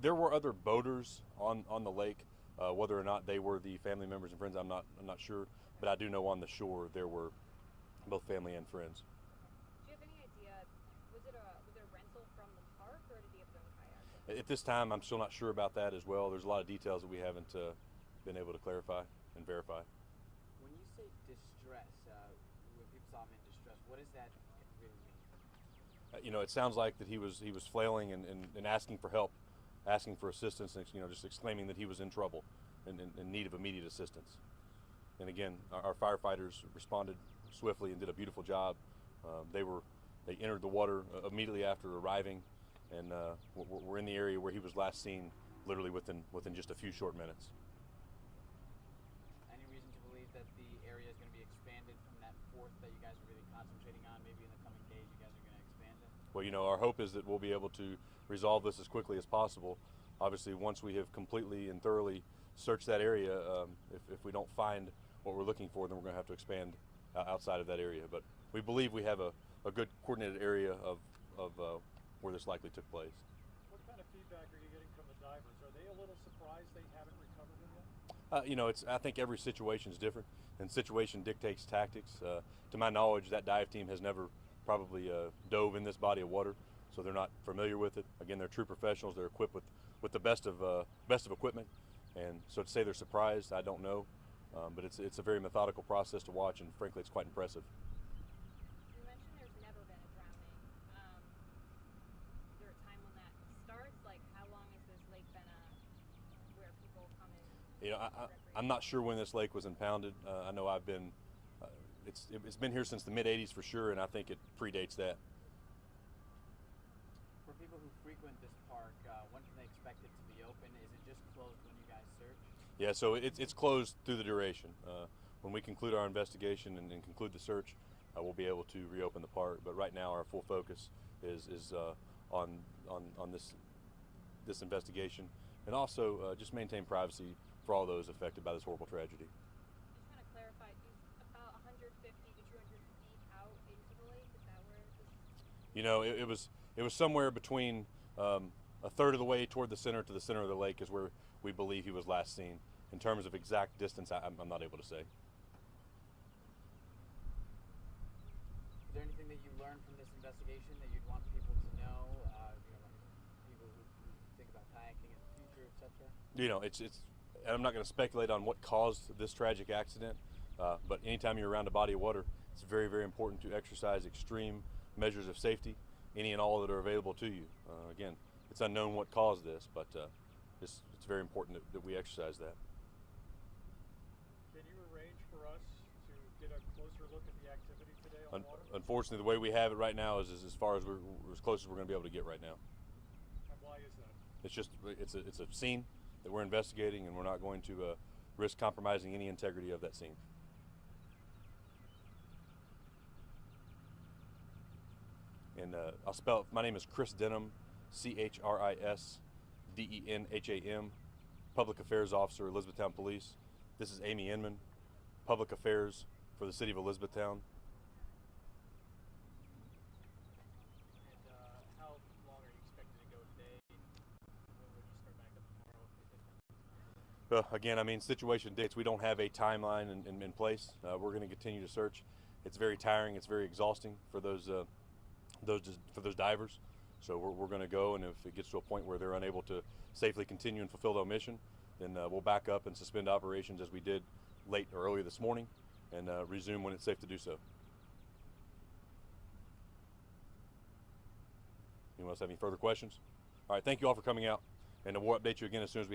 There were other boaters on the lake. Whether or not they were the family members and friends, I'm not sure. But I do know on the shore there were both family and friends. Do you have any idea? Was it a rental from the park, or did he have his own kayak with him? At this time, I'm still not sure about that as well. There's a lot of details that we haven't been able to clarify and verify. When you say distress, when people saw him in distress, what does that really mean? It sounds like that he was flailing and asking for help, asking for assistance, and just exclaiming that he was in trouble and in need of immediate assistance. And again, our firefighters responded swiftly and did a beautiful job. They entered the water immediately after arriving, and we're in the area where he was last seen, literally within just a few short minutes. Any reason to believe that the area is going to be expanded from that fourth that you guys are really concentrating on? Maybe in the coming days, you guys are going to expand it. Well, our hope is that we'll be able to resolve this as quickly as possible. Obviously, once we have completely and thoroughly searched that area, if we don't find what we're looking for, then we're going to have to expand outside of that area. But we believe we have a good coordinated area of where this likely took place. What kind of feedback are you getting from the divers? Are they a little surprised they haven't recovered him yet? I think every situation is different, and situation dictates tactics. To my knowledge, that dive team has never probably dove in this body of water, so they're not familiar with it. Again, they're true professionals. They're equipped with the best of equipment, and so to say they're surprised, I don't know. But it's a very methodical process to watch, and frankly, it's quite impressive. You mentioned there's never been a drowning. Is there a time when that starts? Like, how long has this lake been where people come in? I'm not sure when this lake was impounded. I know it's been here since the mid '80s for sure, and I think it predates that. For people who frequent this park, when can they expect it to be open? Is it just closed when you guys search? Yeah, so it's closed through the duration. When we conclude our investigation and conclude the search, we'll be able to reopen the park. But right now, our full focus is on this investigation, and also just maintain privacy for all those affected by this horrible tragedy. Just want to clarify, he's about 150 to 200 feet out into the lake. Is that where this? It was somewhere between a third of the way toward the center to the center of the lake is where we believe he was last seen. In terms of exact distance, I'm not able to say. Is there anything that you learned from this investigation that you'd want people to know? Like people who think about kayaking in the future, etc. And I'm not going to speculate on what caused this tragic accident, but anytime you're around a body of water, it's very, very important to exercise extreme measures of safety, any and all that are available to you. Again, it's unknown what caused this, but it's very important that we exercise that. Can you arrange for us to get a closer look at the activity today on water? Unfortunately, the way we have it right now is as far as we're as close as we're going to be able to get right now. And why is that? It's a scene that we're investigating, and we're not going to risk compromising any integrity of that scene. And I'll spell it. My name is Chris Denham, CHRISDENHAM, Public Affairs Officer, Elizabethtown Police. This is Amy Inman, Public Affairs for the City of Elizabethtown. And how long are you expected to go today? When would you start back up tomorrow? Again, situation dates. We don't have a timeline in place. We're going to continue to search. It's very tiring. It's very exhausting for those divers. So we're going to go, and if it gets to a point where they're unable to safely continue and fulfill their mission, then we'll back up and suspend operations as we did late or early this morning, and resume when it's safe to do so. Anyone else have any further questions? All right, thank you all for coming out, and we'll update you again as soon as we